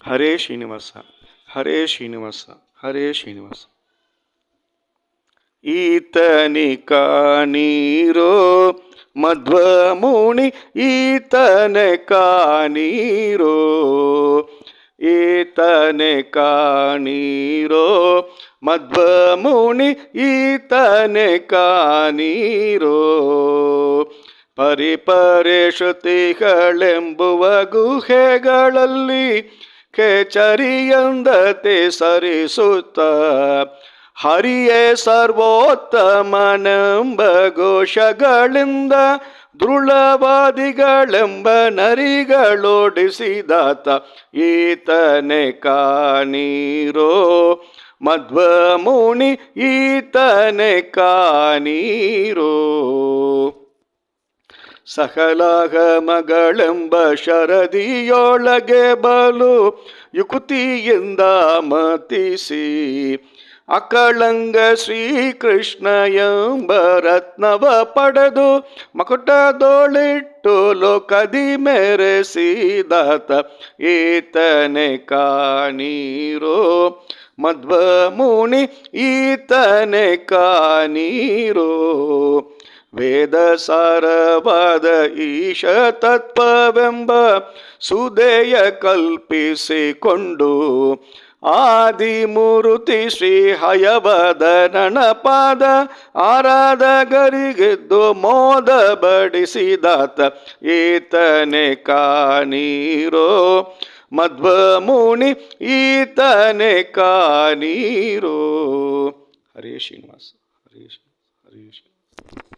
ಹರೇ ಶ್ರೀನಿವಾಸ ಹರೇ ಶ್ರೀನಿವಾಸ ಹರೇ ಶ್ರೀನಿವಾಸ. ಈತನಿ ಕಾಣೀರೋ ಮಧ್ವಮುನಿ ಈತನೆ ಕಾಣೀರೋ, ಈತನೆ ಕಾಣೀರೋ ಮಧ್ವಮುನಿ ಈತನೆ ಕಾಣೀರೋ. ಪರಿಪರೆ ಶ್ರುತಿಗಳೆಂಬುವ ಗುಹೆಗಳಲ್ಲಿ ಕೇಚರಿಯಂದತೆ ಸರಿಸುತ್ತ ಹರಿಯೇ ಸರ್ವೋತ್ತಮನೆಂಬ ಘೋಷಗಳಿಂದ ಧ್ರುಳವಾದಿಗಳೆಂಬ ನರಿಗಳೋಡಿಸಿದಾತ ಈತನೆ ಕಾಣೀರೋ ಮಧ್ವಮುನಿ ಈತನೆ ಕಾಣೀರೋ. ಸಕಲಾಗಮಗಳೆಂಬ ಶರದಿಯೊಳಗೆ ಬಲು ಯುಕ್ತಿಯಿಂದ ಮತಿಸಿ ಅಕಳಂಗ ಶ್ರೀಕೃಷ್ಣ ಎಂಬ ರತ್ನವ ಪಡೆದು ಮಕುಟದೊಳಿಟ್ಟು ಲೋಕದಿ ಮೆರೆಸಿದಾತ ಈತನೆ ಕಾಣೀರೋ ಮಧ್ವಮುನಿ ಈತನೆ ಕಾಣೀರೋ. ವೇದ ಸಾರವಾದ ಈಶ ತತ್ವವೆಂಬ ಸುದೆಯ ಕಲ್ಪಿಸಿಕೊಂಡು ಆದಿಮೂರುತಿ ಶ್ರೀ ಹಯವದನನ ಪಾದ ಆರಾಧಕರಿಗೆದ್ದು ಮೋದ ಬಡಿಸಿದಾತ ಈತನೆ ಕಾಣೀರೋ ಮಧ್ವಮುನಿ ಈತನೆ ಕಾಣೀರೋ. ಹರೇ ಶ್ರೀನಿವಾಸ ಹರೇ ಶ್ರೀನಿವಾಸ ಹರೇ ಶ್ರೀನಿವಾಸ.